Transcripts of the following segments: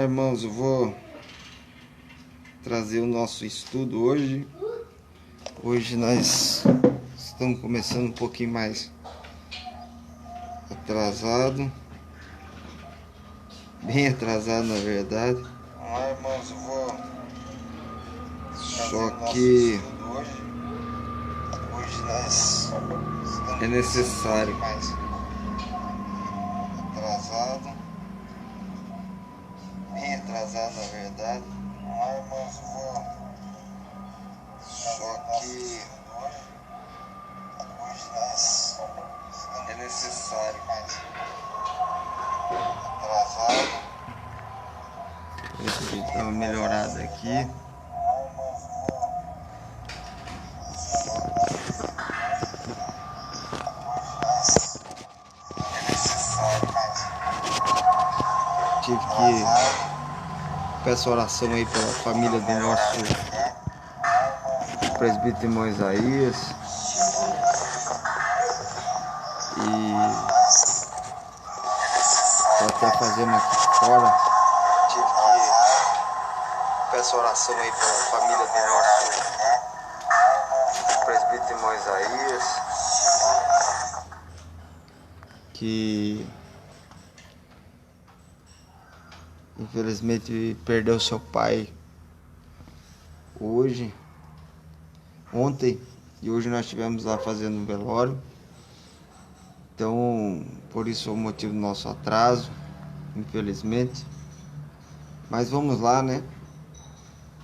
Irmãos, eu vou trazer o nosso estudo hoje. Hoje nós estamos começando um pouquinho mais atrasado, bem atrasado na verdade. Irmãos, eu vou só que hoje nós é necessário mais atrasado, bem atrasado na verdade. Irmãos, eu vou só que hoje nós é necessário mais atrasado. Deixa eu dar uma melhorada aqui. Tive que peço oração aí pela família do nosso presbítero irmão Isaías. E tô até fazendo aqui fora. Tive que peço oração aí pela família do nosso presbítero irmão Isaías, que infelizmente perdeu seu pai ontem, e hoje nós estivemos lá fazendo um velório. Então, por isso é o motivo do nosso atraso, infelizmente. Mas vamos lá, né?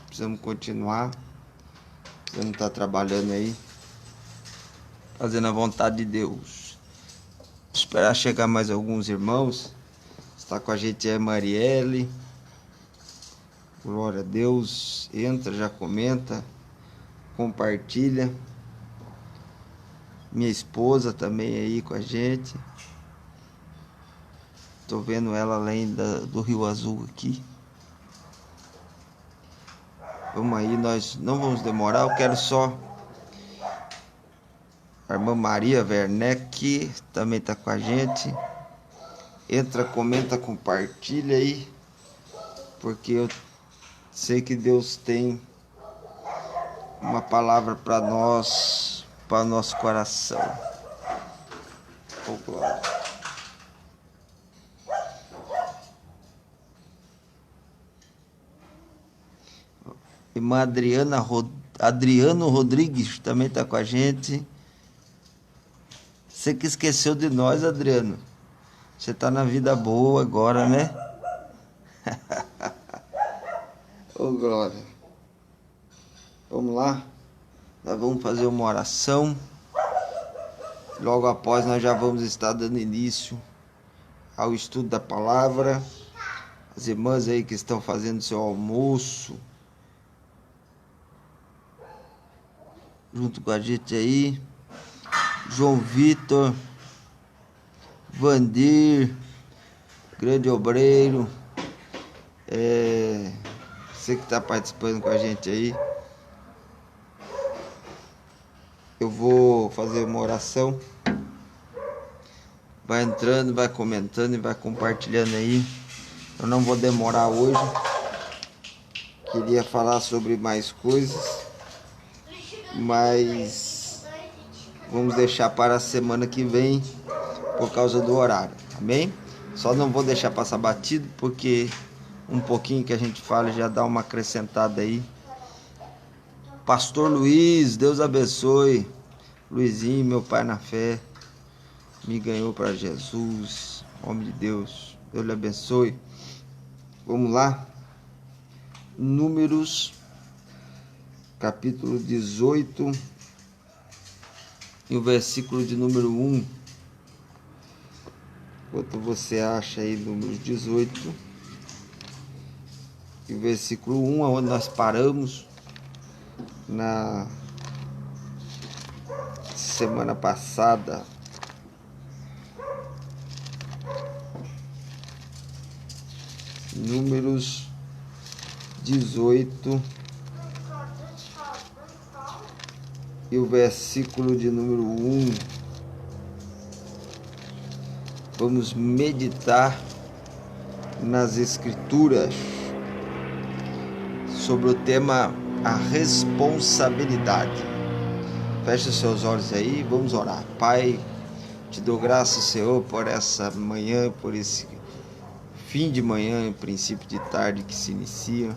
Precisamos continuar. Precisamos estar trabalhando aí, fazendo a vontade de Deus. Esperar chegar mais alguns irmãos. Está com a gente é Marielle. Glória a Deus. Entra, já comenta, compartilha. Minha esposa também aí com a gente. Tô vendo ela além do Rio Azul aqui. Vamos aí, nós não vamos demorar. Eu quero só a irmã Maria Werneck também tá com a gente. Entra, comenta, compartilha aí, porque eu sei que Deus tem uma palavra para nós, para nosso coração. Oh, glória. Irmã Adriano Rodrigues também está com a gente. Você que esqueceu de nós, Adriano. Você está na vida boa agora, né? Ô, glória. Vamos lá. Nós vamos fazer uma oração. Logo após nós já vamos estar dando início ao estudo da palavra. As irmãs aí que estão fazendo seu almoço junto com a gente aí. João Vitor, Vandir, grande obreiro, você que está participando com a gente aí. Eu vou fazer uma oração. Vai entrando, vai comentando e vai compartilhando aí. Eu não vou demorar hoje. Queria falar sobre mais coisas, mas vamos deixar para a semana que vem por causa do horário, amém? Só não vou deixar passar batido, porque um pouquinho que a gente fala já dá uma acrescentada aí. Pastor Luiz, Deus abençoe. Luizinho, meu pai na fé, me ganhou para Jesus, homem de Deus, Deus lhe abençoe. Vamos lá, Números, capítulo 18, e o versículo de número 1. Enquanto você acha aí Números 18, e o versículo 1, onde nós paramos na semana passada. Números 18 e o versículo de número 1. Vamos meditar nas Escrituras sobre o tema a responsabilidade. Feche os seus olhos aí, vamos orar. Pai, te dou graças, Senhor, por essa manhã, por esse fim de manhã, princípio de tarde que se inicia.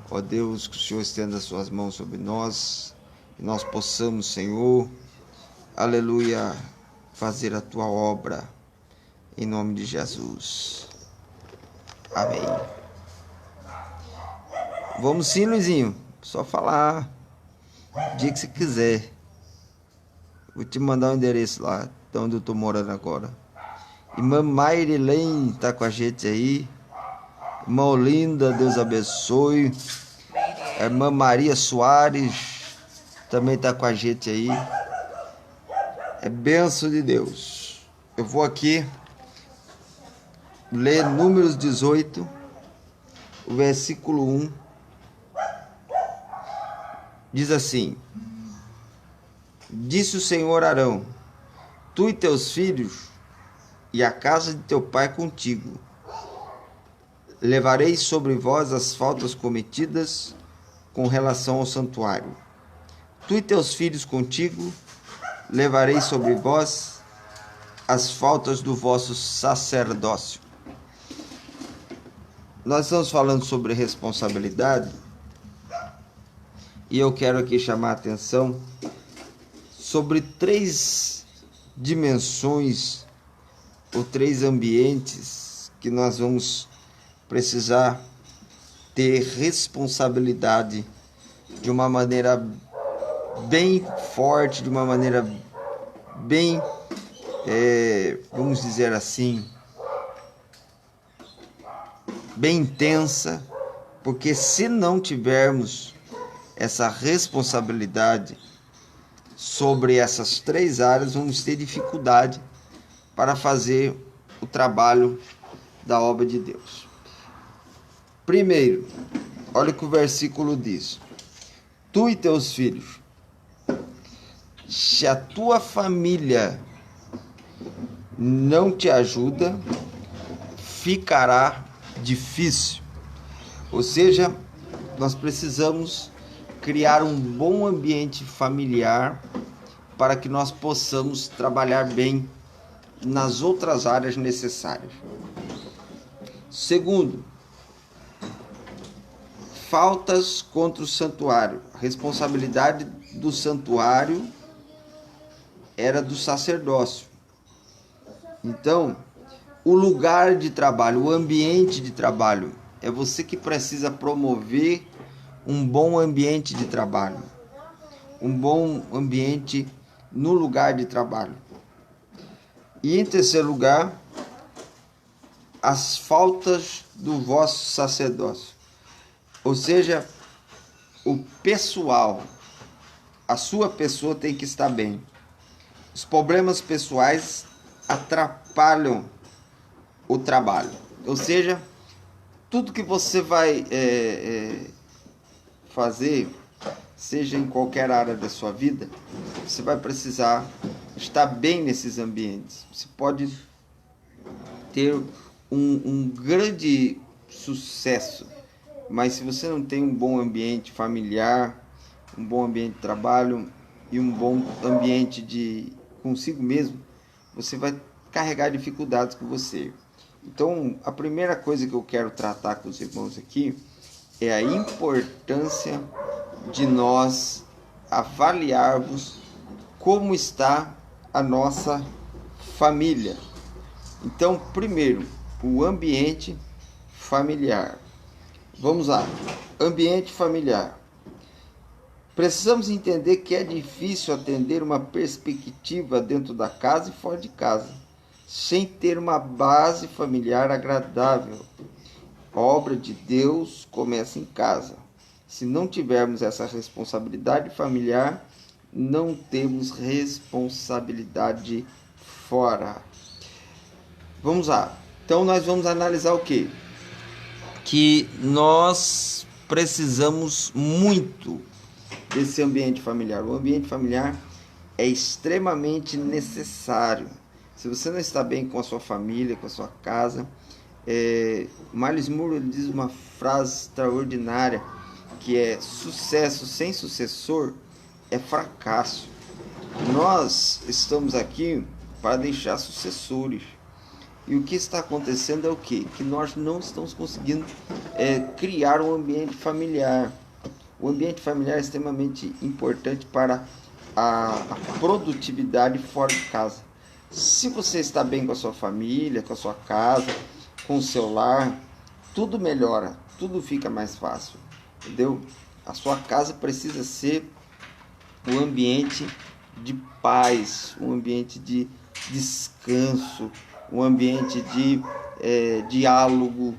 Ó Deus, que o Senhor estenda as suas mãos sobre nós, e nós possamos, Senhor, aleluia, fazer a tua obra, em nome de Jesus. Amém. Vamos sim, Luizinho, só falar o dia que você quiser. Vou te mandar o endereço lá, de onde eu tô morando agora. Irmã Marilene tá com a gente aí. Irmã Olinda, Deus abençoe. A irmã Maria Soares também tá com a gente aí. É bênção de Deus. Eu vou aqui ler Números 18, o versículo 1. Diz assim: Disse o Senhor a Arão: Tu e teus filhos e a casa de teu pai contigo, levareis sobre vós as faltas cometidas com relação ao santuário. Tu e teus filhos contigo levareis sobre vós as faltas do vosso sacerdócio. Nós estamos falando sobre responsabilidade e eu quero aqui chamar a atenção sobre 3 dimensões ou 3 ambientes que nós vamos precisar ter responsabilidade de uma maneira bem forte, de uma maneira bem, vamos dizer assim, bem intensa, porque se não tivermos essa responsabilidade sobre essas 3 áreas, vamos ter dificuldade para fazer o trabalho da obra de Deus. Primeiro, olha o que o versículo diz: Tu e teus filhos, se a tua família não te ajuda, ficará difícil. Ou seja, nós precisamos criar um bom ambiente familiar para que nós possamos trabalhar bem nas outras áreas necessárias. Segundo, faltas contra o santuário. A responsabilidade do santuário era do sacerdócio. Então, o lugar de trabalho, o ambiente de trabalho, é você que precisa promover um bom ambiente de trabalho, um bom ambiente no lugar de trabalho. E em terceiro lugar, as faltas do vosso sacerdócio. Ou seja, o pessoal, a sua pessoa tem que estar bem. Os problemas pessoais atrapalham o trabalho. Ou seja, tudo que você vai fazer, seja em qualquer área da sua vida, você vai precisar estar bem nesses ambientes. Você pode ter um grande sucesso, mas se você não tem um bom ambiente familiar, um bom ambiente de trabalho e um bom ambiente de consigo mesmo, você vai carregar dificuldades com você. Então, a primeira coisa que eu quero tratar com os irmãos aqui é a importância de nós avaliarmos como está a nossa família. Então, primeiro, o ambiente familiar. Vamos lá. Ambiente familiar. Precisamos entender que é difícil atender uma perspectiva dentro da casa e fora de casa, sem ter uma base familiar agradável. A obra de Deus começa em casa. Se não tivermos essa responsabilidade familiar, não temos responsabilidade fora. Vamos lá. Então nós vamos analisar o quê? Que nós precisamos muito desse ambiente familiar. O ambiente familiar é extremamente necessário. Se você não está bem com a sua família, com a sua casa, Miles Moore ele diz uma frase extraordinária, que é: sucesso sem sucessor é fracasso. Nós estamos aqui para deixar sucessores. E o que está acontecendo é o quê? Que nós não estamos conseguindo criar um ambiente familiar. O ambiente familiar é extremamente importante para a produtividade fora de casa. Se você está bem com a sua família, com a sua casa, com o seu lar, tudo melhora, tudo fica mais fácil, entendeu? A sua casa precisa ser um ambiente de paz, um ambiente de descanso, um ambiente de diálogo.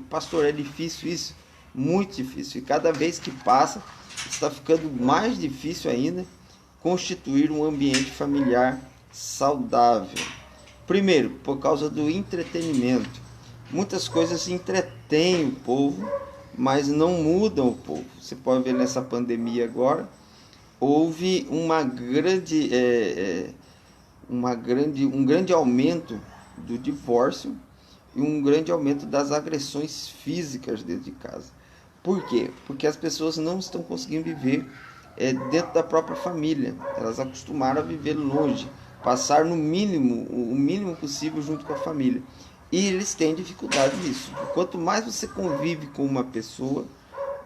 Pastor, é difícil isso? Muito difícil. E cada vez que passa, está ficando mais difícil ainda constituir um ambiente familiar saudável. Primeiro, por causa do entretenimento. Muitas coisas entretêm o povo, mas não mudam o povo. Você pode ver nessa pandemia agora, houve um grande aumento do divórcio e um grande aumento das agressões físicas dentro de casa. Por quê? Porque as pessoas não estão conseguindo viver dentro da própria família. Elas acostumaram a viver longe, passar o mínimo possível junto com a família. E eles têm dificuldade nisso. Quanto mais você convive com uma pessoa,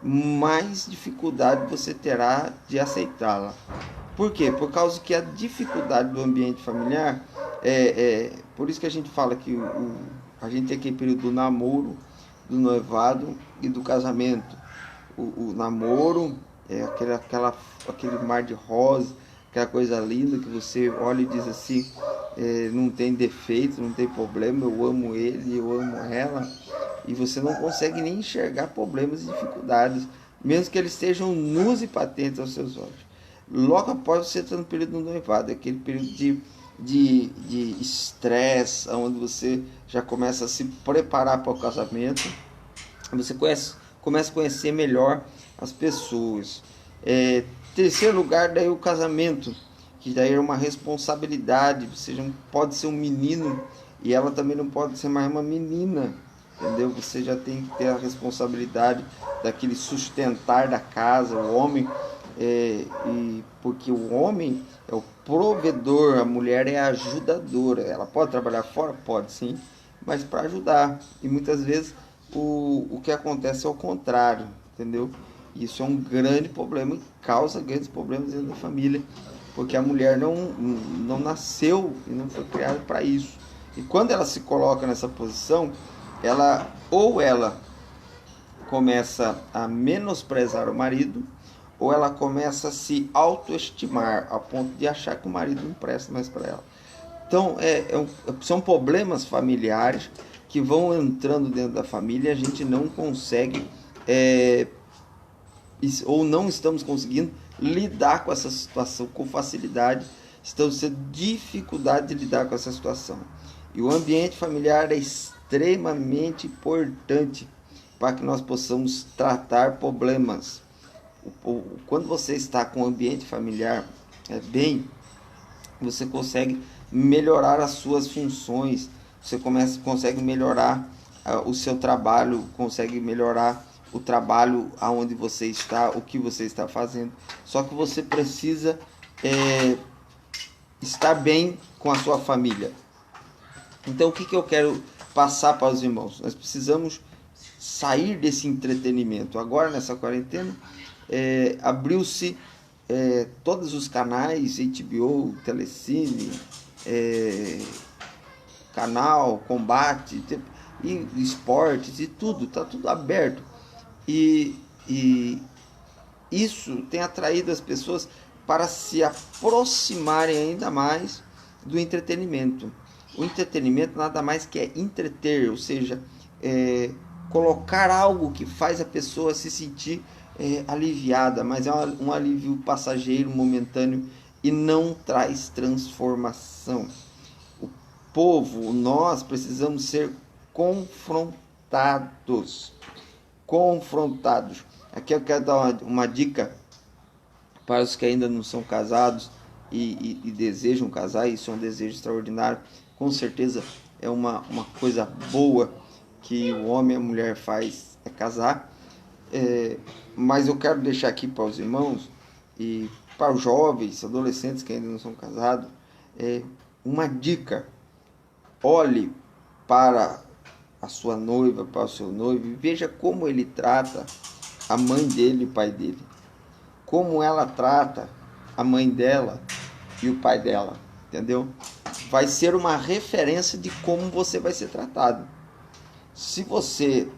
mais dificuldade você terá de aceitá-la. Por quê? Por causa que a dificuldade do ambiente familiar, por isso que a gente fala que a gente tem aquele período do namoro, do noivado e do casamento. O namoro é aquele mar de rosa, aquela coisa linda que você olha e diz assim, não tem defeito, não tem problema, eu amo ele, eu amo ela, e você não consegue nem enxergar problemas e dificuldades, mesmo que eles estejam nus e patentes aos seus olhos. Logo após você estar no período do noivado, aquele período de estresse, onde você já começa a se preparar para o casamento, você começa a conhecer melhor as pessoas. Terceiro lugar, daí o casamento, que daí é uma responsabilidade. Você não pode ser um menino e ela também não pode ser mais uma menina, entendeu? Você já tem que ter a responsabilidade daquele sustentar da casa, o homem, porque o homem é o provedor, a mulher é a ajudadora. Ela pode trabalhar fora? Pode sim, mas para ajudar. E muitas vezes o que acontece é o contrário, entendeu? Isso é um grande problema e causa grandes problemas dentro da família, porque a mulher não nasceu e não foi criada para isso. E quando ela se coloca nessa posição, ela começa a menosprezar o marido, ou ela começa a se autoestimar a ponto de achar que o marido não presta mais para ela. Então, são problemas familiares que vão entrando dentro da família e a gente não consegue, ou não estamos conseguindo lidar com essa situação com facilidade, estamos tendo dificuldade de lidar com essa situação. E o ambiente familiar é extremamente importante para que nós possamos tratar problemas. Quando você está com o ambiente familiar bem, você consegue melhorar as suas funções, você consegue melhorar o seu trabalho, consegue melhorar o trabalho aonde você está, o que você está fazendo. Só que você precisa estar bem com a sua família. Então, o que eu quero passar para os irmãos? Nós precisamos sair desse entretenimento. Agora, nessa quarentena, abriu-se todos os canais, HBO, Telecine, Canal, Combate, e esportes e tudo, está tudo aberto. E isso tem atraído as pessoas para se aproximarem ainda mais do entretenimento. O entretenimento nada mais que é entreter, ou seja, colocar algo que faz a pessoa se sentir aliviada, mas é um alívio passageiro, momentâneo, e não traz transformação. O povo, nós precisamos ser confrontados. Aqui eu quero dar uma dica para os que ainda não são casados e desejam casar. Isso é um desejo extraordinário, com certeza é uma coisa boa. que o homem e a mulher faz é casar. Mas eu quero deixar aqui para os irmãos e para os jovens, adolescentes que ainda não são casados, uma dica: olhe para a sua noiva, para o seu noivo, e veja como ele trata a mãe dele e o pai dele, como ela trata a mãe dela e o pai dela, entendeu? Vai ser uma referência de como você vai ser tratado. Se você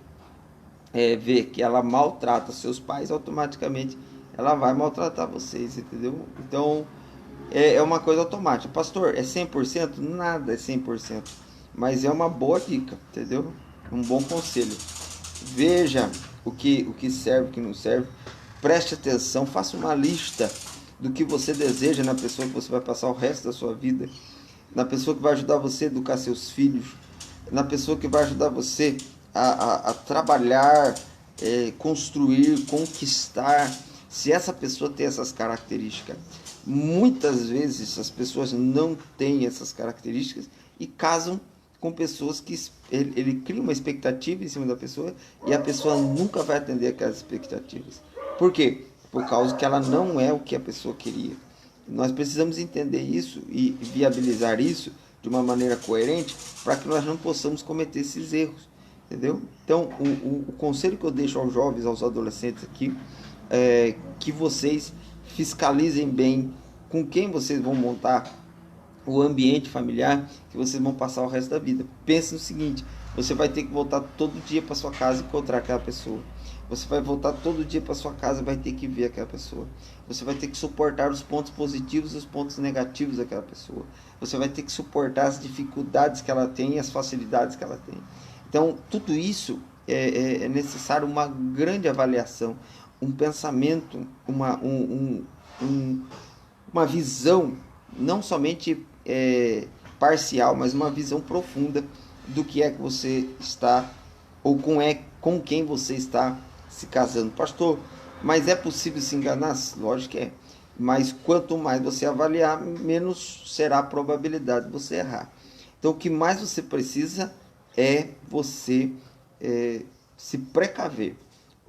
vê que ela maltrata seus pais, automaticamente ela vai maltratar vocês, entendeu? Então, é uma coisa automática. Pastor, é 100%? Nada é 100%, mas é uma boa dica, entendeu? Um bom conselho. Veja o que serve, o que não serve. Preste atenção, faça uma lista do que você deseja na pessoa que você vai passar o resto da sua vida, na pessoa que vai ajudar você a educar seus filhos, na pessoa que vai ajudar você a trabalhar, construir, conquistar. Se essa pessoa tem essas características, muitas vezes as pessoas não têm essas características e casam com pessoas que ele cria uma expectativa em cima da pessoa e a pessoa nunca vai atender aquelas expectativas. Por quê? Por causa que ela não é o que a pessoa queria. Nós precisamos entender isso e viabilizar isso de uma maneira coerente para que nós não possamos cometer esses erros, entendeu? Então, o conselho que eu deixo aos jovens, aos adolescentes aqui, é que vocês fiscalizem bem com quem vocês vão montar o ambiente familiar que vocês vão passar o resto da vida. Pense no seguinte: você vai ter que voltar todo dia para sua casa e encontrar aquela pessoa. Você vai voltar todo dia para sua casa e vai ter que ver aquela pessoa. Você vai ter que suportar os pontos positivos e os pontos negativos daquela pessoa. Você vai ter que suportar as dificuldades que ela tem e as facilidades que ela tem. Então, tudo isso é necessário uma grande avaliação, um pensamento, uma visão, não somente parcial, mas uma visão profunda do que é que você está, ou com quem você está se casando. Pastor, mas é possível se enganar? Lógico que é. Mas quanto mais você avaliar, menos será a probabilidade de você errar. Então, o que mais você precisa é você se precaver.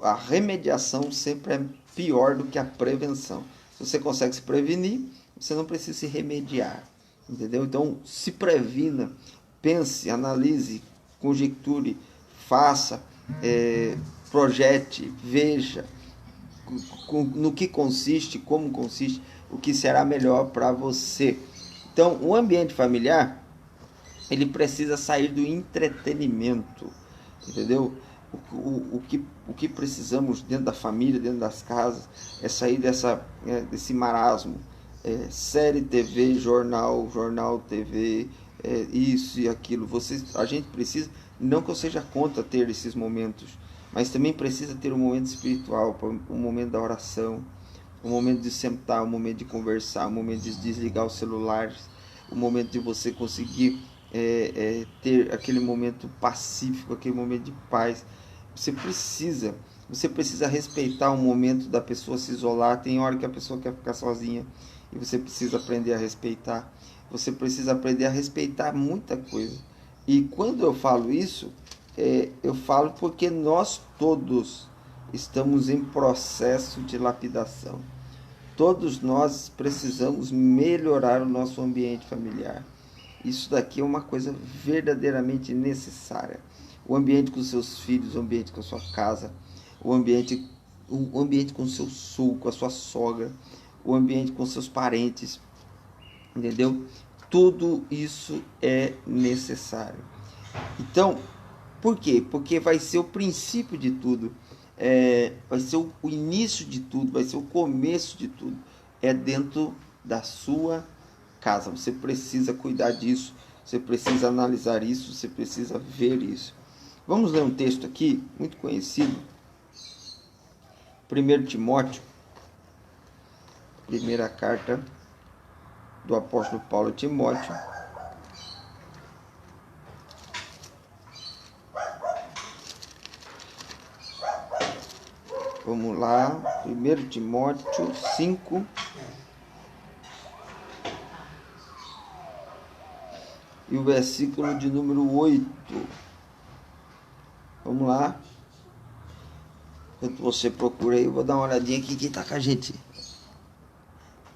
A remediação sempre é pior do que a prevenção. Se você consegue se prevenir, você não precisa se remediar, entendeu? Então, se previna, pense, analise, conjecture, faça, projete, veja no que consiste, como consiste, o que será melhor para você. Então, o ambiente familiar, ele precisa sair do entretenimento, entendeu? O que precisamos dentro da família, dentro das casas, é sair desse marasmo. Série TV, jornal, TV, isso e aquilo. A gente precisa, não que eu seja contra ter esses momentos, mas também precisa ter um momento espiritual, um momento da oração, um momento de sentar, um momento de conversar, um momento de desligar os celulares, um momento de você conseguir ter aquele momento pacífico, aquele momento de paz. Você precisa respeitar o momento da pessoa se isolar. Tem hora que a pessoa quer ficar sozinha e você precisa aprender a respeitar. Você precisa aprender a respeitar muita coisa. E quando eu falo isso, eu falo porque nós todos estamos em processo de lapidação. Todos nós precisamos melhorar o nosso ambiente familiar. Isso daqui é uma coisa verdadeiramente necessária. O ambiente com seus filhos, o ambiente com a sua casa, o ambiente com o seu sogro, com a sua sogra, o ambiente com seus parentes, entendeu? Tudo isso é necessário. Então, por quê? Porque vai ser o princípio de tudo, vai ser o início de tudo, vai ser o começo de tudo. É dentro da sua casa. Você precisa cuidar disso, você precisa analisar isso, você precisa ver isso. Vamos ler um texto aqui, muito conhecido. 1 Timóteo, primeira carta do apóstolo Paulo a Timóteo. Vamos lá, 1 Timóteo 5. E o versículo de número 8. Vamos lá. Enquanto você procura aí, eu vou dar uma olhadinha aqui quem tá com a gente.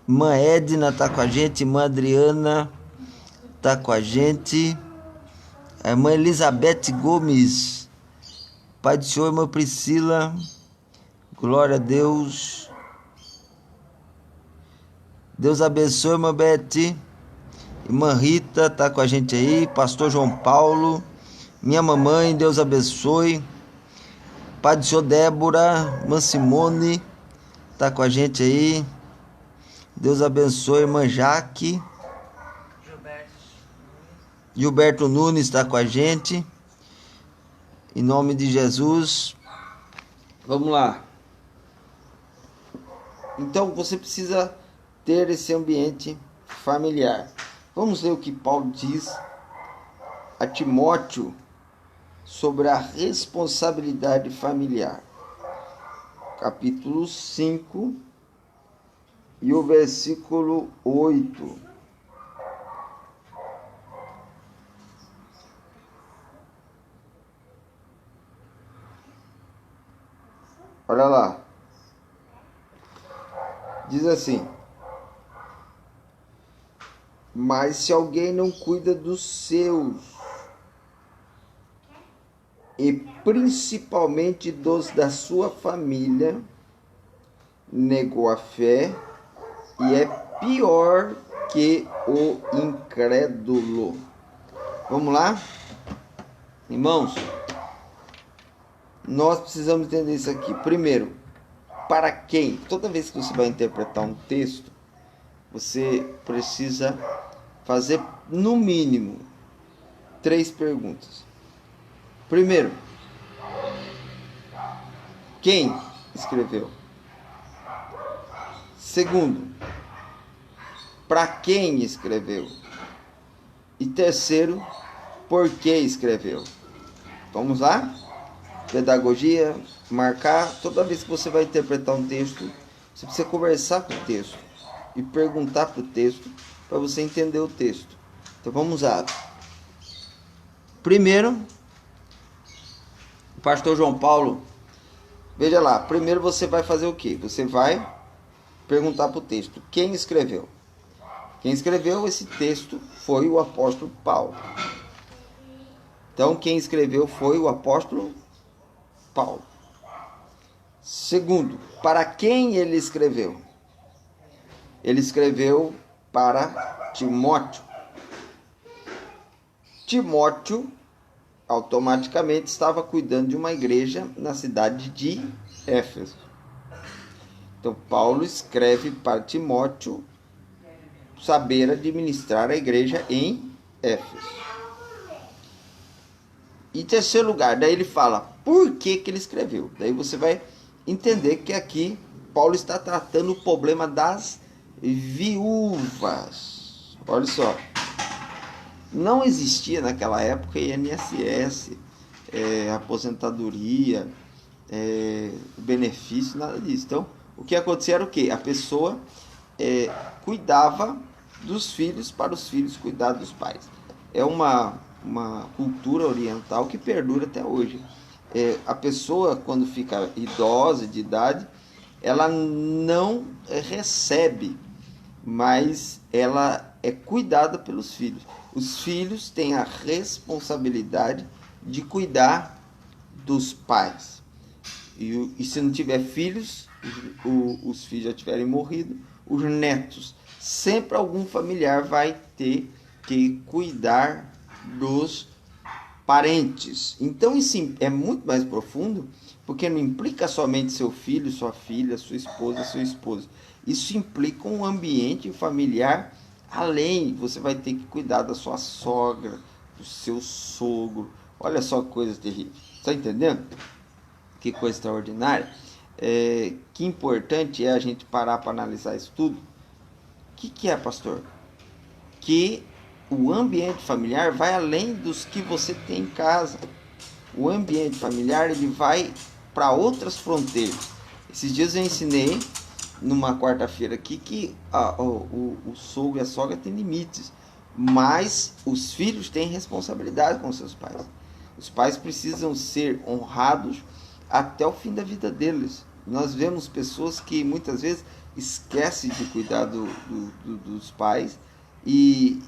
Irmã Edna tá com a gente, irmã Adriana tá com a gente, a irmã Elizabeth Gomes, Pai do Senhor, irmã Priscila, glória a Deus. Deus abençoe, irmã Beth. Irmã Rita tá com a gente aí, pastor João Paulo, minha mamãe, Deus abençoe. Pai do Senhor, Débora, irmã Simone tá com a gente aí. Deus abençoe, irmã Jaque. Gilberto Nunes está com a gente. Em nome de Jesus. Vamos lá. Então você precisa ter esse ambiente familiar. Vamos ler o que Paulo diz a Timóteo sobre a responsabilidade familiar. Capítulo 5 e o versículo 8. Olha lá. Diz assim: mas se alguém não cuida dos seus, e principalmente dos da sua família, negou a fé e é pior que o incrédulo. Vamos lá? Irmãos, nós precisamos entender isso aqui. Primeiro, para quem? Toda vez que você vai interpretar um texto, você precisa fazer no mínimo 3 perguntas. Primeiro, quem escreveu? Segundo, para quem escreveu? E terceiro, por que escreveu? Vamos lá? Pedagogia, marcar. Toda vez que você vai interpretar um texto, você precisa conversar com o texto e perguntar para o texto para você entender o texto. Então vamos lá. Primeiro, o pastor João Paulo, veja lá, primeiro você vai fazer o quê? Você vai perguntar para o texto quem escreveu. Quem escreveu esse texto foi o apóstolo Paulo. Então quem escreveu foi o apóstolo Paulo. Segundo, para quem ele escreveu? Ele escreveu para Timóteo. Timóteo automaticamente estava cuidando de uma igreja na cidade de Éfeso. Então Paulo escreve para Timóteo saber administrar a igreja em Éfeso. Em terceiro lugar, daí ele fala por que ele escreveu. Daí você vai entender que aqui Paulo está tratando o problema das viúvas. Olha só, não existia naquela época INSS, aposentadoria, benefício, nada disso. Então, o que acontecia era o quê? A pessoa cuidava dos filhos para os filhos cuidar dos pais. É uma cultura oriental que perdura até hoje. A pessoa, quando fica idosa, de idade, ela não recebe, mas ela é cuidada pelos filhos. Os filhos têm a responsabilidade de cuidar dos pais. E se não tiver filhos, os filhos já tiverem morrido, os netos, sempre algum familiar vai ter que cuidar dos parentes. Então isso é muito mais profundo, porque não implica somente seu filho, sua filha, sua esposa, seu esposo. Isso implica um ambiente familiar além. Você vai ter que cuidar da sua sogra, do seu sogro. Olha só que coisa terrível. Está entendendo? Que coisa extraordinária. Que importante é a gente parar para analisar isso tudo. O que é, pastor? Que o ambiente familiar vai além dos que você tem em casa. O ambiente familiar ele vai para outras fronteiras. Esses dias eu ensinei numa quarta-feira aqui que o sogro e a sogra têm limites, mas os filhos têm responsabilidade com seus pais. Os pais precisam ser honrados até o fim da vida deles. Nós vemos pessoas que muitas vezes esquecem de cuidar dos pais e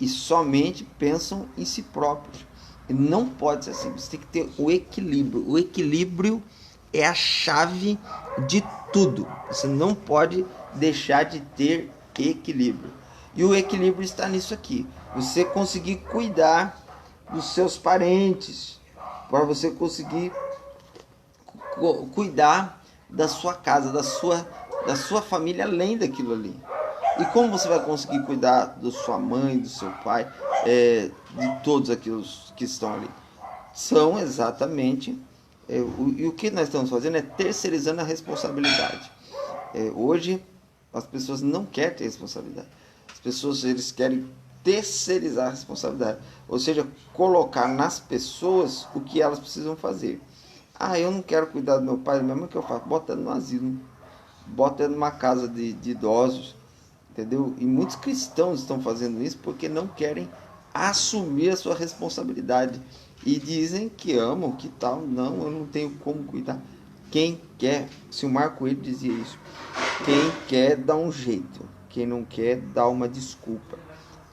somente pensam em si próprios. E não pode ser assim, você tem que ter o equilíbrio. O equilíbrio é a chave de tudo. Você não pode deixar de ter equilíbrio. E o equilíbrio está nisso aqui. Você conseguir cuidar dos seus parentes, para você conseguir cuidar da sua casa, da sua família, além daquilo ali. E como você vai conseguir cuidar da sua mãe, do seu pai, de todos aqueles que estão ali? São exatamente... e o que nós estamos fazendo é terceirizando a responsabilidade. Hoje, as pessoas não querem ter responsabilidade. As pessoas, eles querem terceirizar a responsabilidade. Ou seja, colocar nas pessoas o que elas precisam fazer. Ah, eu não quero cuidar do meu pai, da minha mãe, o que eu faço? Bota no asilo. Bota numa casa de idosos. Entendeu? E muitos cristãos estão fazendo isso porque não querem assumir a sua responsabilidade. E dizem que amam, que tal. Não, eu não tenho como cuidar. Quem quer, se o Marco Coelho dizia isso, quem quer dá um jeito, quem não quer dá uma desculpa.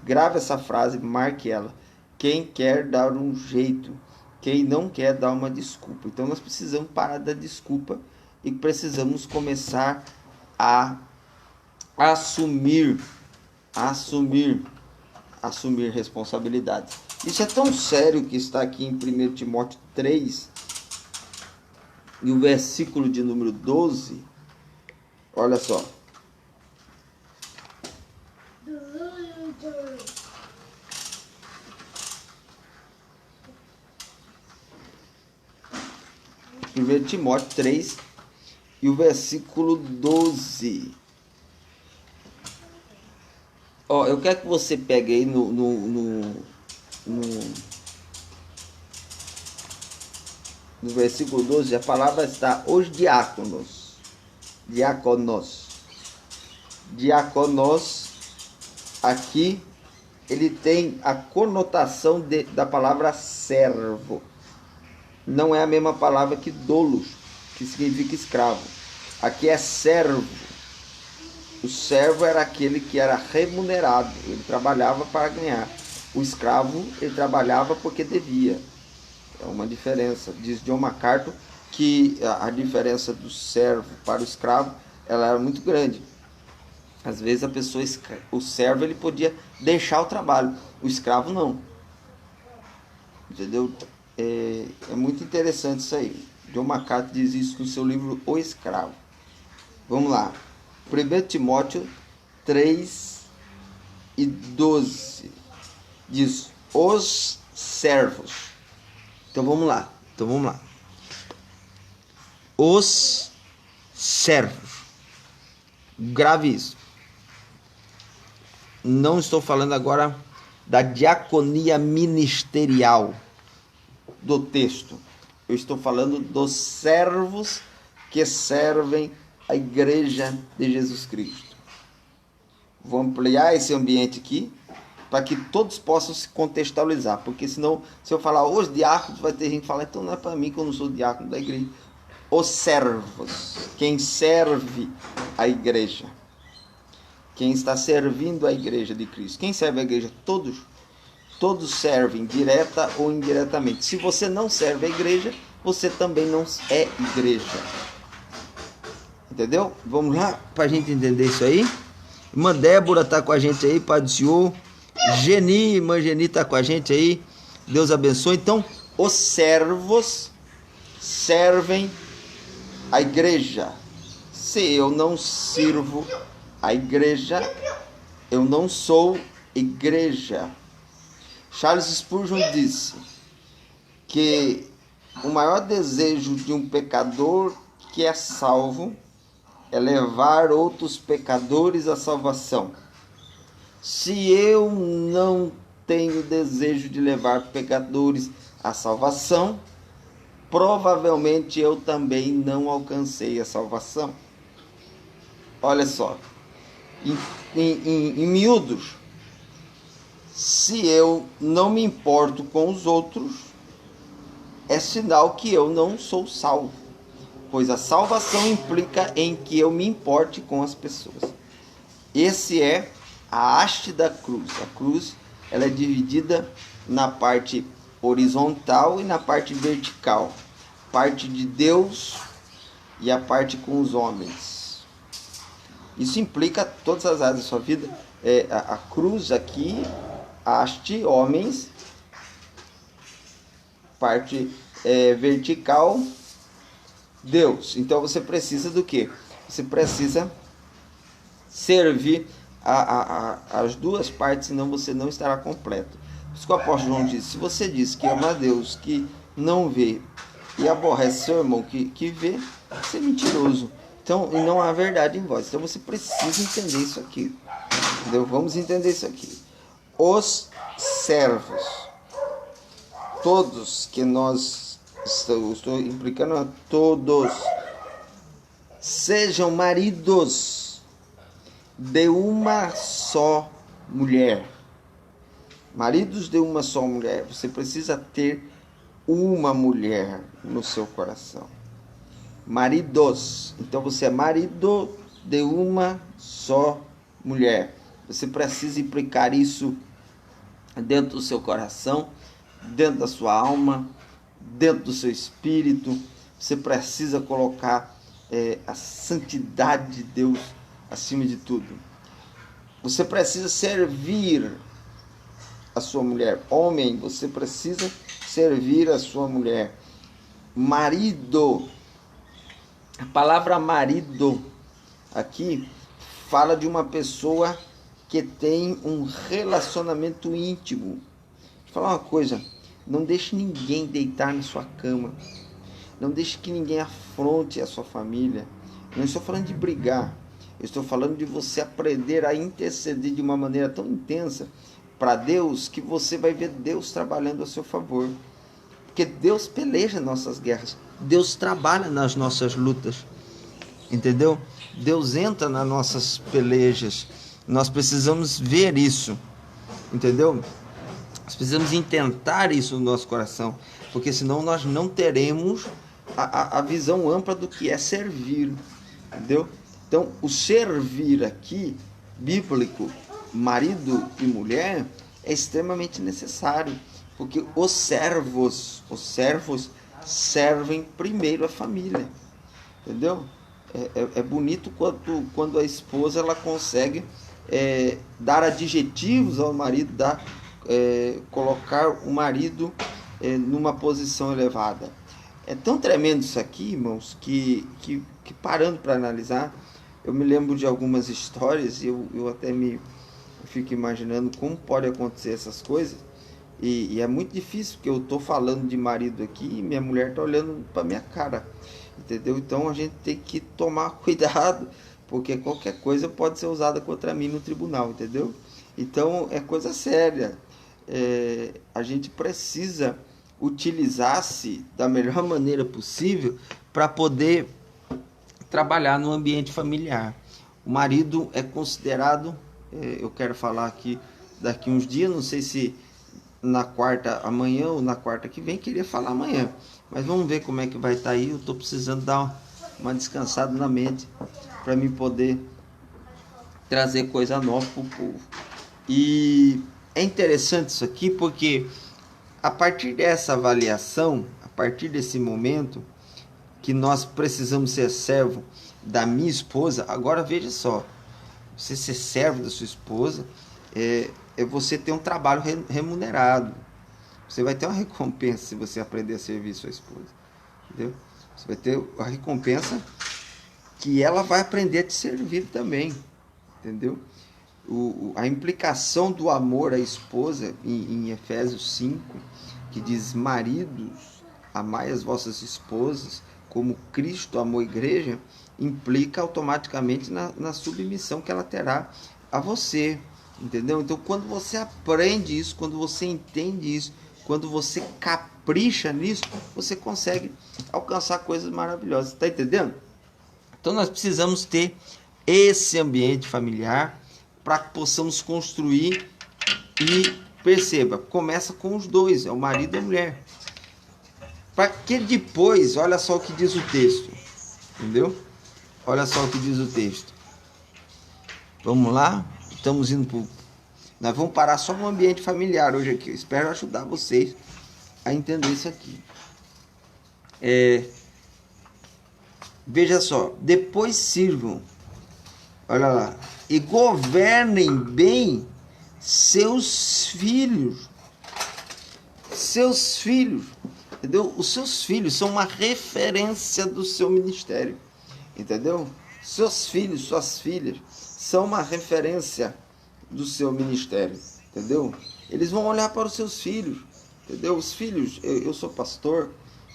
Grave essa frase, marque ela. Quem quer dar um jeito, quem não quer dar uma desculpa. Então nós precisamos parar da desculpa e precisamos começar a assumir responsabilidades. Isso é tão sério que está aqui em 1 Timóteo 3, e o versículo de número 12, olha só. Primeiro Timóteo 3 e o versículo 12. Ó, eu quero que você pegue aí no versículo 12, a palavra está os diáconos. Diáconos, aqui, ele tem a conotação da palavra servo. Não é a mesma palavra que doulos, que significa escravo. Aqui é servo. O servo era aquele que era remunerado, ele trabalhava para ganhar. O escravo, ele trabalhava porque devia. É uma diferença. Diz John MacArthur que a diferença do servo para o escravo, ela era muito grande. Às vezes o servo, ele podia deixar o trabalho, o escravo não. Entendeu? É muito interessante isso aí. John MacArthur diz isso no seu livro O Escravo. Vamos lá. 1 Timóteo 3 e 12 diz os servos. Então vamos lá. Os servos. Grave isso. Não estou falando agora da diaconia ministerial do texto. Eu estou falando dos servos que servem a igreja de Jesus Cristo. Vou ampliar esse ambiente aqui para que todos possam se contextualizar, porque senão, se eu falar os diáconos, vai ter gente que falar, então não é para mim que eu não sou diácono da igreja. Os servos, quem serve a igreja, quem está servindo a igreja de Cristo. Quem serve a igreja? Todos servem, direta ou indiretamente. Se você não serve a igreja, você também não é igreja. Entendeu? Vamos lá para a gente entender isso aí. Irmã Débora está com a gente aí, Pai do Senhor. Irmã Geni está com a gente aí. Deus abençoe. Então, os servos servem a igreja. Se eu não sirvo a igreja, eu não sou igreja. Charles Spurgeon disse que o maior desejo de um pecador que é salvo é levar outros pecadores à salvação. Se eu não tenho desejo de levar pecadores à salvação, provavelmente eu também não alcancei a salvação. Olha só, em miúdos, se eu não me importo com os outros, é sinal que eu não sou salvo, pois a salvação implica em que eu me importe com as pessoas. Esse é a haste da cruz. A cruz, ela é dividida na parte horizontal e na parte vertical, parte de Deus e a parte com os homens. Isso implica todas as áreas da sua vida. A cruz aqui, haste, homens, parte vertical, Deus. Então você precisa do quê? Você precisa servir as duas partes, senão você não estará completo. Por isso que o apóstolo João diz: se você diz que ama a Deus que não vê e aborrece seu irmão que vê, você é mentiroso. Então, e não há verdade em vós. Então você precisa entender isso aqui. Entendeu? Vamos entender isso aqui. Os servos, todos que nós estou implicando a todos, sejam maridos de uma só mulher. Maridos de uma só mulher. Você precisa ter uma mulher no seu coração. Maridos. Então você é marido de uma só mulher. Você precisa implicar isso dentro do seu coração, dentro da sua alma, dentro do seu espírito. Você precisa colocar a santidade de Deus acima de tudo. Você precisa servir a sua mulher. Homem, você precisa servir a sua mulher. Marido. A palavra marido aqui fala de uma pessoa que tem um relacionamento íntimo. Deixa eu falar uma coisa. Não deixe ninguém deitar na sua cama. Não deixe que ninguém afronte a sua família. Não estou falando de brigar. Eu estou falando de você aprender a interceder de uma maneira tão intensa para Deus que você vai ver Deus trabalhando a seu favor. Porque Deus peleja nossas guerras. Deus trabalha nas nossas lutas. Entendeu? Deus entra nas nossas pelejas. Nós precisamos ver isso. Entendeu? Nós precisamos intentar isso no nosso coração. Porque senão nós não teremos a visão ampla do que é servir. Entendeu? Então, o servir aqui, bíblico, marido e mulher, é extremamente necessário. Porque os servos servem primeiro a família. Entendeu? É bonito quando a esposa ela consegue dar adjetivos ao marido, colocar o marido numa posição elevada. É tão tremendo isso aqui, irmãos, que parando para analisar, eu me lembro de algumas histórias e eu até fico imaginando como pode acontecer essas coisas. E é muito difícil, porque eu estou falando de marido aqui e minha mulher está olhando para minha cara. Entendeu? Então a gente tem que tomar cuidado, porque qualquer coisa pode ser usada contra mim no tribunal, entendeu? Então é coisa séria. A gente precisa utilizar-se da melhor maneira possível para poder trabalhar no ambiente familiar. O marido é considerado, eu quero falar aqui daqui uns dias, não sei se na quarta amanhã ou na quarta que vem, queria falar amanhã, mas vamos ver como é que vai estar aí. Eu estou precisando dar uma descansada na mente para mim poder trazer coisa nova para o povo. E é interessante isso aqui porque a partir dessa avaliação, a partir desse momento que nós precisamos ser servo da minha esposa, agora veja só, você ser servo da sua esposa é você ter um trabalho remunerado. Você vai ter uma recompensa se você aprender a servir sua esposa. Entendeu? Você vai ter a recompensa que ela vai aprender a te servir também. Entendeu? A implicação do amor à esposa em Efésios 5, que diz: maridos, amai as vossas esposas como Cristo amou a igreja, implica automaticamente na submissão que ela terá a você. Entendeu? Então, quando você aprende isso, quando você entende isso, quando você capricha nisso, você consegue alcançar coisas maravilhosas. Está entendendo? Então, nós precisamos ter esse ambiente familiar para que possamos construir. E perceba, começa com os dois, é o marido e a mulher. Para que depois, olha só o que diz o texto, entendeu? Olha só o que diz o texto. Vamos lá? Estamos indo para... Nós vamos parar só no ambiente familiar hoje aqui. Eu espero ajudar vocês a entender isso aqui. Veja só. Depois sirvam. Olha lá. E governem bem seus filhos. Seus filhos. Entendeu? Os seus filhos são uma referência do seu ministério. Entendeu? Seus filhos, suas filhas são uma referência do seu ministério, entendeu? Eles vão olhar para os seus filhos, entendeu? Os filhos, eu sou pastor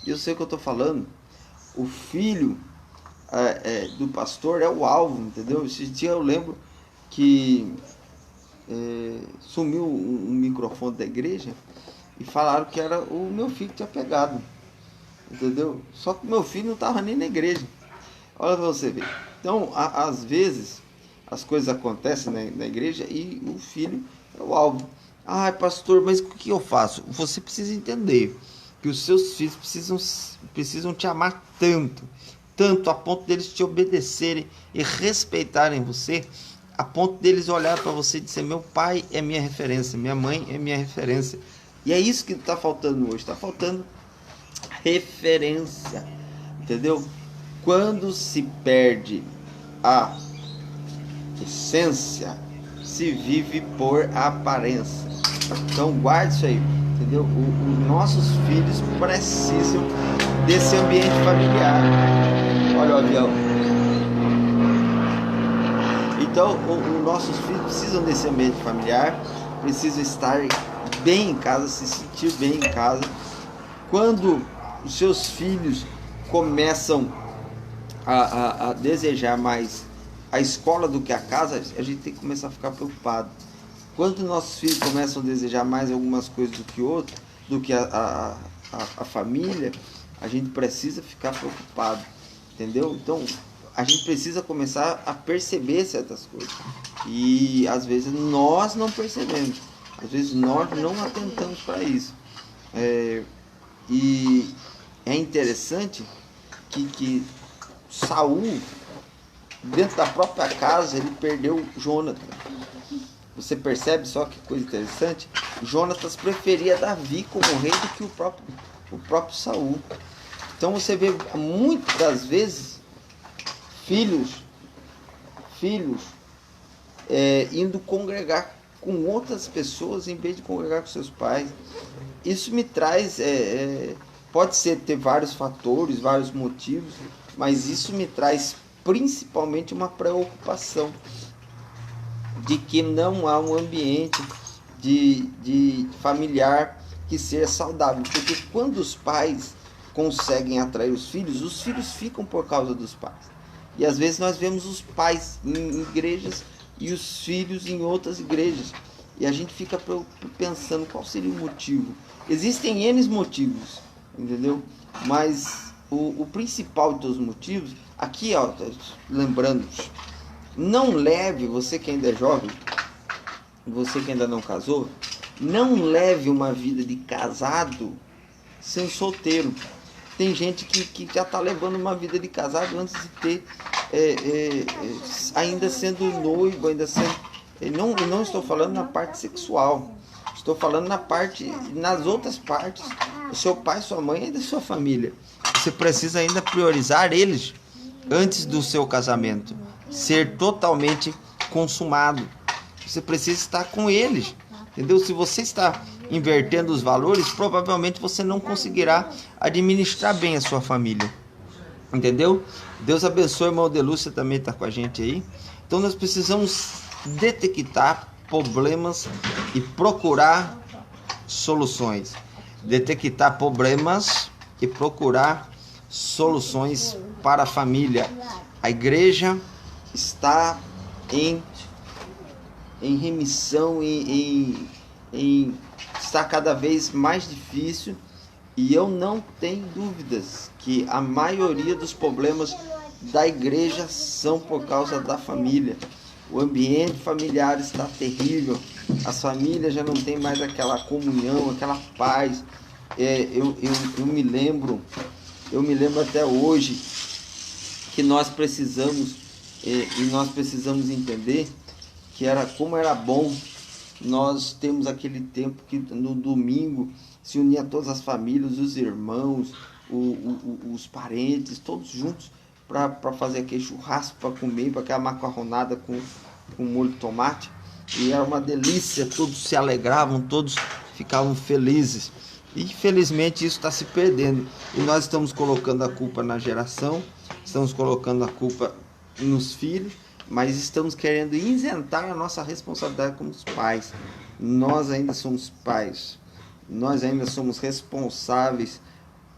e eu sei o que eu estou falando. O filho do pastor é o alvo, entendeu? Esse dia eu lembro que sumiu um microfone da igreja e falaram que era o meu filho que tinha pegado, entendeu? Só que meu filho não estava nem na igreja. Olha para você ver. Então, às vezes, as coisas acontecem na igreja e o filho é o alvo. Ah, pastor, mas o que eu faço? Você precisa entender que os seus filhos precisam te amar tanto a ponto deles te obedecerem e respeitarem você, a ponto deles olhar para você e dizer: meu pai é minha referência, minha mãe é minha referência. E é isso que está faltando hoje. Está faltando referência, entendeu? Quando se perde a essência, se vive por aparência. Então guarde isso aí, entendeu? Os nossos filhos precisam desse ambiente familiar. Olha o avião. Então os nossos filhos precisam desse ambiente familiar, precisam estar bem em casa, se sentir bem em casa. Quando os seus filhos começam a desejar mais a escola do que a casa, a gente tem que começar a ficar preocupado. Quando nossos filhos começam a desejar mais algumas coisas do que outras, do que a família, a gente precisa ficar preocupado, entendeu? Então a gente precisa começar a perceber certas coisas e às vezes nós não percebemos, às vezes nós não atentamos para isso. E é interessante que Saul, dentro da própria casa, ele perdeu Jonatas. Você percebe só que coisa interessante? Jonatas preferia Davi como rei do que o próprio Saul. Então você vê muitas vezes filhos indo congregar com outras pessoas em vez de congregar com seus pais. Isso me traz, pode ser ter vários fatores, vários motivos, mas isso me traz principalmente uma preocupação de que não há um ambiente de familiar que seja saudável. Porque quando os pais conseguem atrair os filhos ficam por causa dos pais. E às vezes nós vemos os pais em igrejas e os filhos em outras igrejas. E a gente fica pensando qual seria o motivo. Existem N motivos, entendeu? Mas o principal dos motivos, aqui, ó, lembrando, não leve, você que ainda é jovem, você que ainda não casou, não leve uma vida de casado sem solteiro. Tem gente que já está levando uma vida de casado antes de ter, ainda sendo noivo, ainda sendo... Não estou falando na parte sexual, estou falando nas outras partes. O seu pai, sua mãe e da sua família. Você precisa ainda priorizar eles antes do seu casamento ser totalmente consumado. Você precisa estar com eles, entendeu? Se você está invertendo os valores, provavelmente você não conseguirá administrar bem a sua família, entendeu? Deus abençoe, irmão Delúcia também está com a gente aí. Então nós precisamos detectar problemas e procurar soluções. Detectar problemas e procurar soluções para a família. A igreja está em remissão, está cada vez mais difícil, e eu não tenho dúvidas que a maioria dos problemas da igreja são por causa da família. O ambiente familiar está terrível, as famílias já não têm mais aquela comunhão, aquela paz, eu me lembro até hoje que nós precisamos entender que como era bom nós temos aquele tempo que no domingo se unia todas as famílias, os irmãos, os parentes, todos juntos para fazer aquele churrasco, para comer, para aquela macarronada com molho de tomate. E era uma delícia, todos se alegravam, todos ficavam felizes. E infelizmente isso está se perdendo. E nós estamos colocando a culpa na geração, estamos colocando a culpa nos filhos, mas estamos querendo isentar a nossa responsabilidade como pais. Nós ainda somos pais, nós ainda somos responsáveis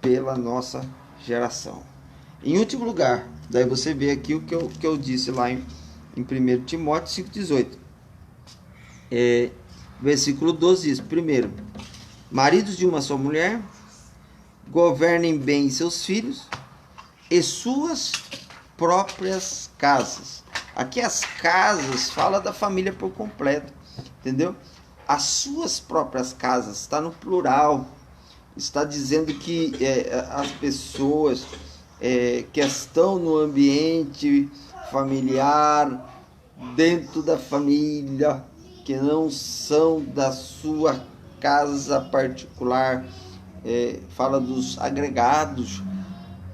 pela nossa geração. Em último lugar, daí você vê aqui o que eu disse lá em 1 Timóteo 5,18. Versículo 12 diz: primeiro, maridos de uma só mulher, governem bem seus filhos e suas próprias casas. Aqui as casas fala da família por completo, entendeu? As suas próprias casas, está no plural, está dizendo que as pessoas que estão no ambiente familiar, dentro da família, que não são da sua casa particular, fala dos agregados,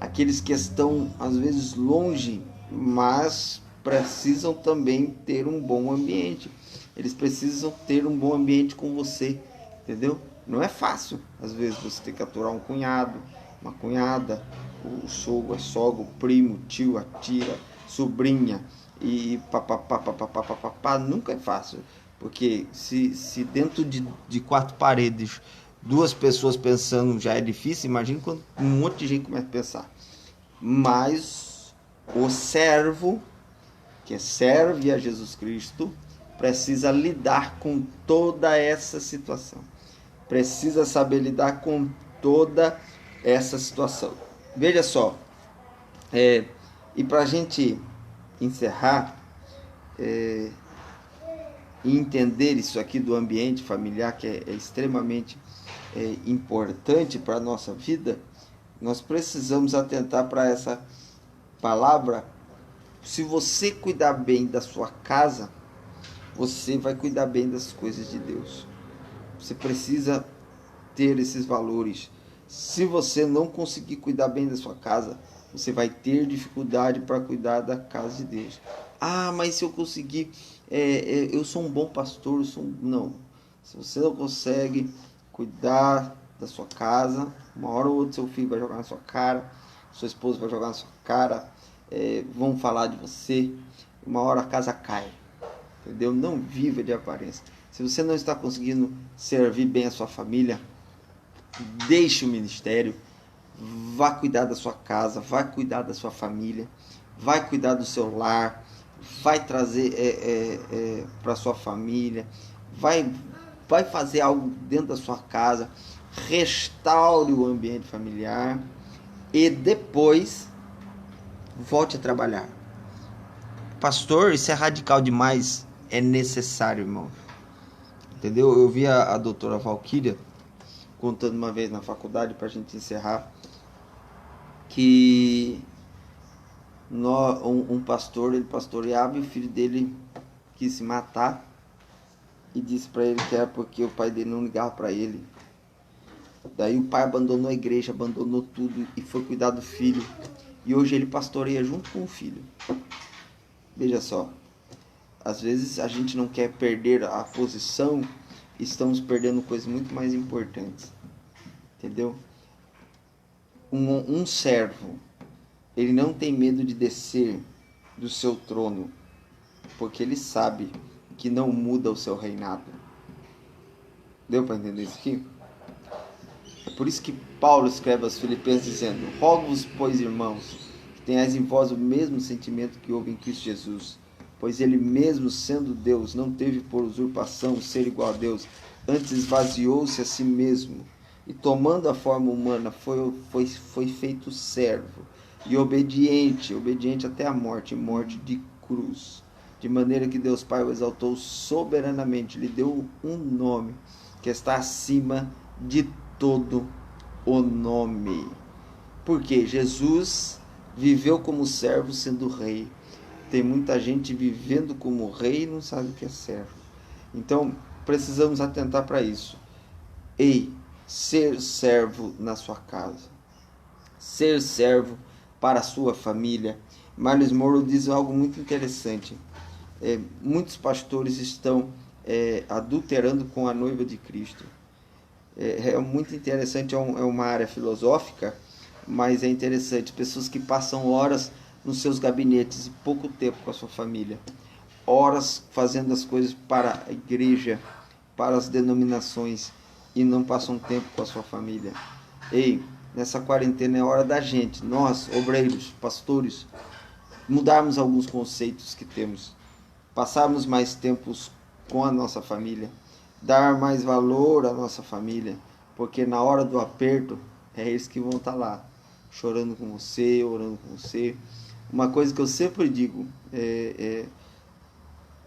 aqueles que estão às vezes longe, mas precisam também ter um bom ambiente. Eles precisam ter um bom ambiente com você, entendeu? Não é fácil, às vezes você tem que aturar um cunhado, uma cunhada, o sogro, a sogra, o primo, o tio, a tia, sobrinha e papapá, nunca é fácil, porque se dentro de quatro paredes duas pessoas pensando já é difícil, imagina quando um monte de gente começa a pensar. Mas o servo que serve a Jesus Cristo precisa lidar com toda essa situação, precisa saber lidar com toda essa situação. Veja só, e para a gente encerrar e entender isso aqui do ambiente familiar, que é extremamente importante para a nossa vida, nós precisamos atentar para essa palavra. Se você cuidar bem da sua casa, você vai cuidar bem das coisas de Deus. Você precisa ter esses valores. Se você não conseguir cuidar bem da sua casa, você vai ter dificuldade para cuidar da casa de Deus. Ah, mas se eu conseguir, eu sou um bom pastor, não. Se você não consegue cuidar da sua casa, uma hora ou outra seu filho vai jogar na sua cara, sua esposa vai jogar na sua cara, vão falar de você, uma hora a casa cai, entendeu? Não viva de aparência. Se você não está conseguindo servir bem a sua família, deixe o ministério, vá cuidar da sua casa, vai cuidar da sua família, vai cuidar do seu lar, vai trazer para a sua família, vai fazer algo dentro da sua casa, restaure o ambiente familiar e depois volte a trabalhar. Pastor, isso é radical demais. É necessário, irmão. Entendeu? Eu vi a doutora Valquíria contando uma vez na faculdade, para a gente encerrar, que um pastor, ele pastoreava e o filho dele quis se matar e disse para ele que era porque o pai dele não ligava para ele. Daí o pai abandonou a igreja, abandonou tudo e foi cuidar do filho. E hoje ele pastoreia junto com o filho. Veja só, às vezes a gente não quer perder a posição, estamos perdendo coisas muito mais importantes. Entendeu? Um servo, ele não tem medo de descer do seu trono, porque ele sabe que não muda o seu reinado. Deu para entender isso aqui? É por isso que Paulo escreve aos Filipenses dizendo: rogo-vos, pois, irmãos, que tenhais em vós o mesmo sentimento que houve em Cristo Jesus, pois ele mesmo, sendo Deus, não teve por usurpação ser igual a Deus, antes esvaziou-se a si mesmo, e tomando a forma humana, foi feito servo, e obediente até a morte de cruz. De maneira que Deus Pai o exaltou soberanamente, lhe deu um nome que está acima de todo o nome. Porque Jesus viveu como servo sendo rei. Tem muita gente vivendo como rei e não sabe o que é servo. Então, precisamos atentar para isso. Ei, ser servo na sua casa. Ser servo para a sua família. Miles Monroe diz algo muito interessante. Muitos pastores estão adulterando com a noiva de Cristo. É muito interessante, é uma área filosófica, mas é interessante. Pessoas que passam horas nos seus gabinetes e pouco tempo com a sua família. Horas fazendo as coisas para a igreja, para as denominações, e não passam tempo com a sua família. Ei, nessa quarentena é hora da gente, nós, obreiros, pastores, mudarmos alguns conceitos que temos. Passarmos mais tempos com a nossa família. Dar mais valor à nossa família. Porque na hora do aperto, é eles que vão estar lá. Chorando com você, orando com você. Uma coisa que eu sempre digo,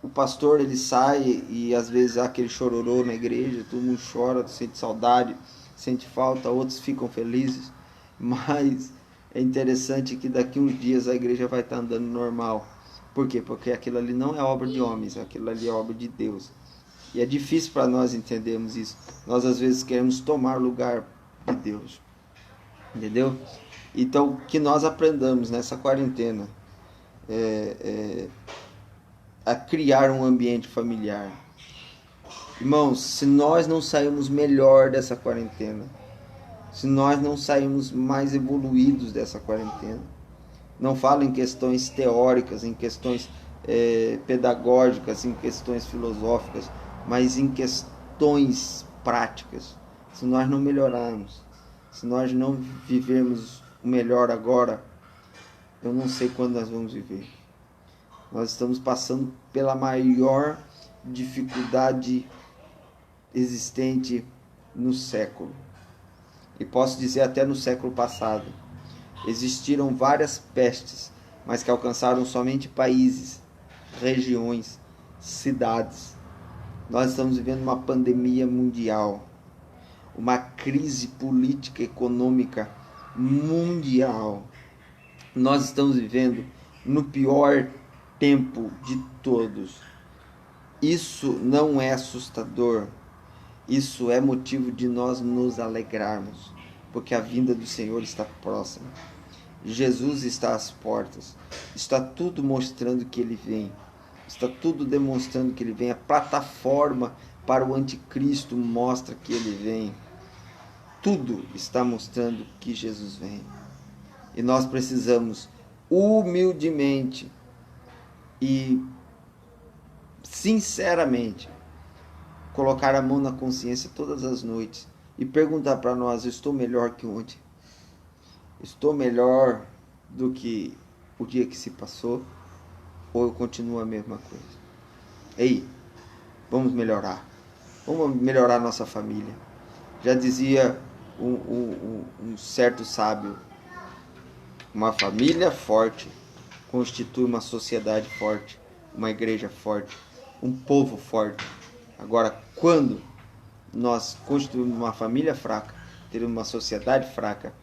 o pastor ele sai e às vezes há aquele chororô na igreja, todo mundo chora, sente saudade, sente falta, outros ficam felizes, mas é interessante que daqui uns dias a igreja vai estar andando normal. Por quê? Porque aquilo ali não é obra de homens, aquilo ali é obra de Deus. E é difícil para nós entendermos isso. Nós às vezes queremos tomar lugar de Deus. Entendeu? Então, que nós aprendamos nessa quarentena a criar um ambiente familiar. Irmãos, se nós não sairmos melhor dessa quarentena, se nós não sairmos mais evoluídos dessa quarentena, não falo em questões teóricas, em questões pedagógicas, em questões filosóficas, mas em questões práticas. Se nós não melhorarmos, se nós não vivermos o melhor agora, eu não sei quando nós vamos viver. Nós estamos passando pela maior dificuldade existente no século. E posso dizer até no século passado. Existiram várias pestes, mas que alcançaram somente países, regiões, cidades. Nós estamos vivendo uma pandemia mundial, uma crise política e econômica mundial. Nós estamos vivendo no pior tempo de todos. Isso não é assustador. Isso é motivo de nós nos alegrarmos, porque a vinda do Senhor está próxima. Jesus está às portas. Está tudo mostrando que Ele vem. Está tudo demonstrando que Ele vem. A plataforma para o anticristo mostra que Ele vem. Tudo está mostrando que Jesus vem. E nós precisamos humildemente e sinceramente colocar a mão na consciência todas as noites e perguntar para nós: eu estou melhor que ontem? Estou melhor do que o dia que se passou? Ou eu continuo a mesma coisa? Ei, vamos melhorar. Vamos melhorar a nossa família. Já dizia um certo sábio: uma família forte constitui uma sociedade forte, uma igreja forte, um povo forte. Agora, quando nós constituímos uma família fraca, teremos uma sociedade fraca,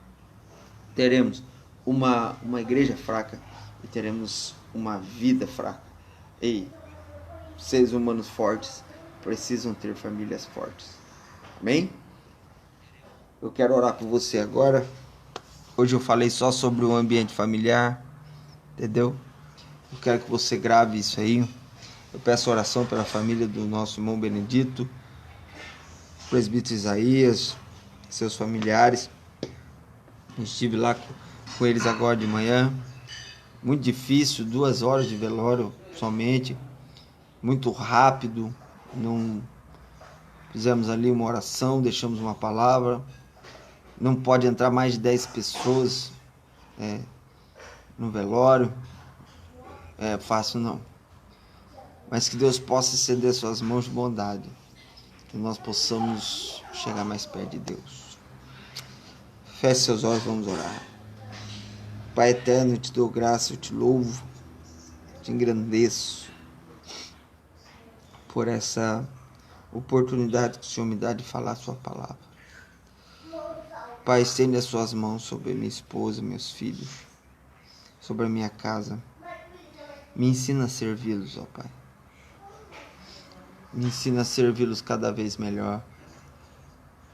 teremos uma igreja fraca e teremos uma vida fraca. Ei, seres humanos fortes precisam ter famílias fortes. Amém? Eu quero orar por você agora. Hoje eu falei só sobre o ambiente familiar, entendeu? Eu quero que você grave isso aí. Eu peço oração pela família do nosso irmão Benedito, presbítero Isaías, seus familiares. Eu estive lá com eles agora de manhã. Muito difícil, 2 horas de velório somente. Muito rápido. Não fizemos ali uma oração, deixamos uma palavra. Não pode entrar mais de 10 pessoas no velório. É fácil não. Mas que Deus possa estender suas mãos de bondade. Que nós possamos chegar mais perto de Deus. Feche seus olhos, vamos orar. Pai eterno, eu te dou graça, eu te louvo, te engrandeço por essa oportunidade que o Senhor me dá de falar a sua palavra. Pai, estende as suas mãos sobre minha esposa, meus filhos, sobre a minha casa. Me ensina a servi-los, ó Pai. Me ensina a servi-los cada vez melhor.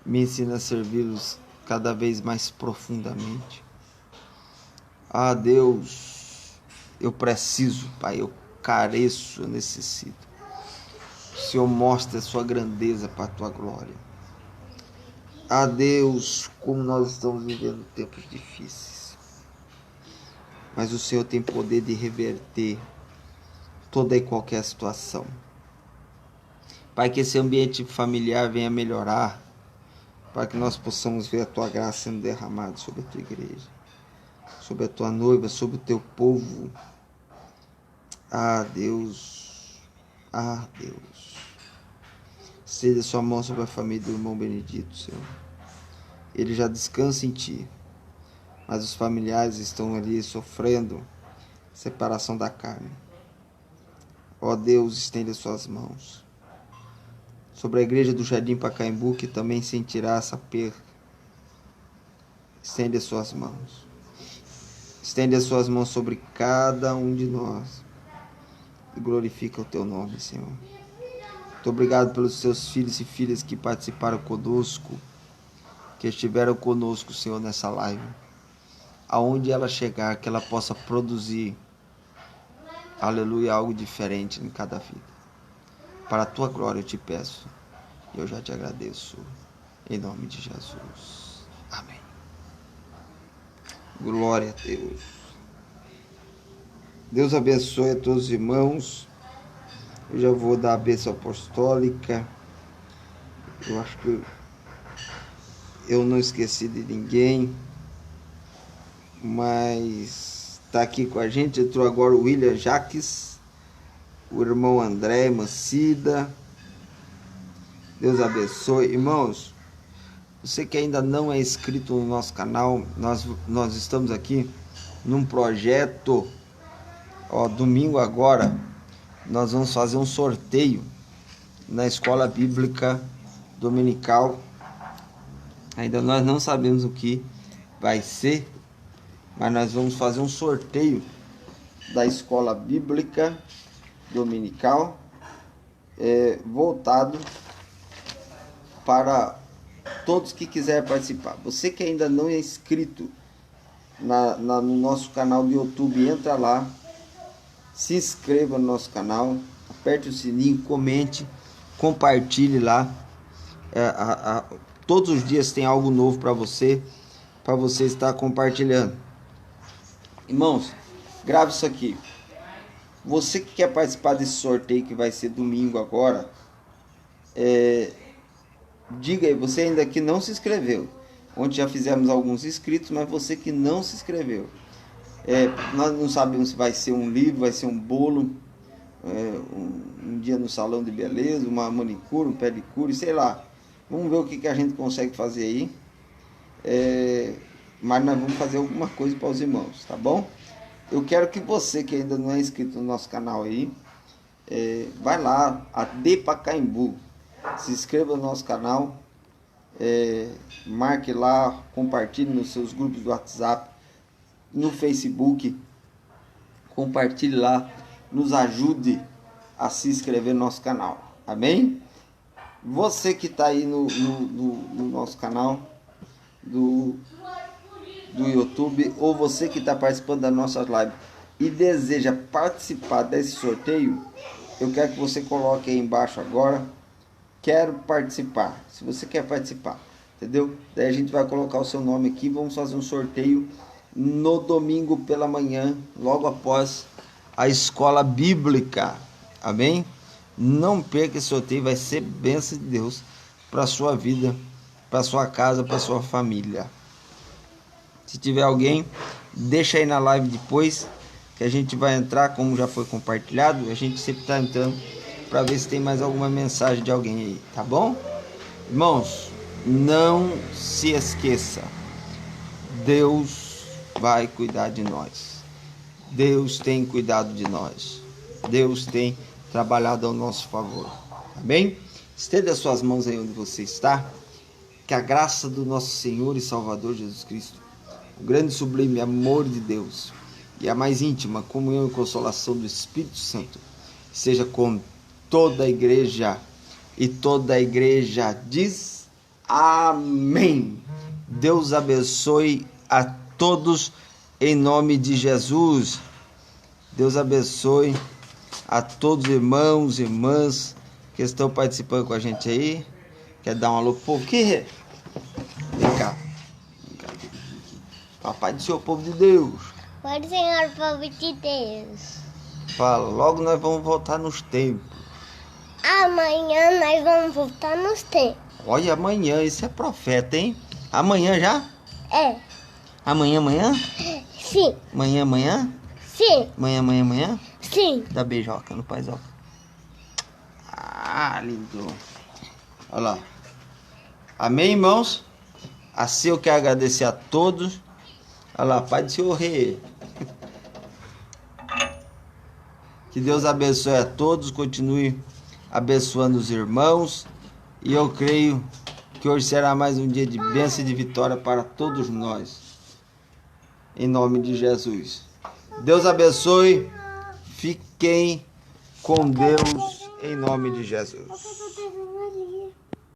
Me ensina a servi-los cada vez mais profundamente. Ah, Deus, eu preciso, Pai, eu careço, eu necessito. O Senhor mostra a sua grandeza para a tua glória. Ah, Deus, como nós estamos vivendo tempos difíceis. Mas o Senhor tem poder de reverter toda e qualquer situação. Pai, que esse ambiente familiar venha melhorar, para que nós possamos ver a tua graça sendo derramada sobre a tua igreja, sobre a tua noiva, sobre o teu povo. Ah, Deus, ah, Deus. Estenda sua mão sobre a família do irmão Benedito, Senhor. Ele já descansa em ti, mas os familiares estão ali sofrendo separação da carne. Ó Deus, estende suas mãos sobre a igreja do Jardim Pacaembu, que também sentirá essa perda. Estende as suas mãos. Estende as suas mãos sobre cada um de nós. E glorifica o teu nome, Senhor. Muito obrigado pelos seus filhos e filhas que participaram conosco, que estiveram conosco, Senhor, nessa live. Aonde ela chegar, que ela possa produzir, aleluia, algo diferente em cada vida. Para a tua glória eu te peço, e eu já te agradeço, em nome de Jesus. Amém. Glória a Deus. Deus abençoe a todos os irmãos. Eu já vou dar a bênção apostólica. Eu acho que eu não esqueci de ninguém, mas está aqui com a gente. Entrou agora o William Jaques, o irmão André Mancida. Deus abençoe. Irmãos, você que ainda não é inscrito no nosso canal, nós estamos aqui num projeto. Domingo agora nós vamos fazer um sorteio na escola bíblica dominical. Ainda nós não sabemos o que vai ser, mas nós vamos fazer um sorteio da escola bíblica dominical, voltado para todos que quiserem participar. Você que ainda não é inscrito no nosso canal do YouTube, entra lá, se inscreva no nosso canal, aperte o sininho, comente, compartilhe lá. Todos os dias tem algo novo para você estar compartilhando. Irmãos, grave isso aqui. Você que quer participar desse sorteio que vai ser domingo agora, diga aí, você ainda que não se inscreveu. Ontem já fizemos alguns inscritos, mas você que não se inscreveu. Nós não sabemos se vai ser um livro, vai ser um bolo, um dia no salão de beleza, uma manicure, um pedicure, sei lá. Vamos ver o que a gente consegue fazer aí. Mas nós vamos fazer alguma coisa para os irmãos, tá bom? Eu quero que você que ainda não é inscrito no nosso canal aí, vai lá, AD Pacaembu, se inscreva no nosso canal, marque lá, compartilhe nos seus grupos do WhatsApp, no Facebook, compartilhe lá, nos ajude a se inscrever no nosso canal, amém? Você que está aí no nosso canal do YouTube, ou você que está participando das nossas lives e deseja participar desse sorteio, eu quero que você coloque aí embaixo agora, quero participar, se você quer participar, entendeu? Daí a gente vai colocar o seu nome aqui, vamos fazer um sorteio no domingo pela manhã, logo após a escola bíblica, amém? Não perca esse sorteio, vai ser bênção de Deus para a sua vida, para a sua casa, para a sua família. Se tiver alguém, deixa aí na live depois, que a gente vai entrar, como já foi compartilhado, a gente sempre está entrando para ver se tem mais alguma mensagem de alguém aí, tá bom? Irmãos, não se esqueça, Deus vai cuidar de nós. Deus tem cuidado de nós. Deus tem trabalhado ao nosso favor. Amém? Estenda as suas mãos aí onde você está. que a graça do nosso Senhor e Salvador Jesus Cristo, o grande e sublime amor de Deus e a mais íntima comunhão e consolação do Espírito Santo seja com toda a igreja, e toda a igreja diz amém. Deus abençoe a todos em nome de Jesus. Deus abençoe a todos os irmãos e irmãs que estão participando com a gente aí. Quer dar um alô pro povo? Vem cá. Papai do Senhor, povo de Deus. Pai do Senhor, povo de Deus. Fala, logo nós vamos voltar nos tempos. Amanhã nós vamos voltar nos tempos. Olha, amanhã, isso é profeta, hein? Amanhã já? É. Amanhã? Sim. Amanhã? Sim. Amanhã? Sim. Dá beijoca no paizoca. Ah, lindo. Olha lá. Amém, irmãos? Assim eu quero agradecer a todos. Olha lá, Pai do Senhor Rei. Que Deus abençoe a todos, continue abençoando os irmãos. E eu creio que hoje será mais um dia de bênção e de vitória para todos nós. Em nome de Jesus. Deus abençoe. Fiquem com Deus em nome de Jesus.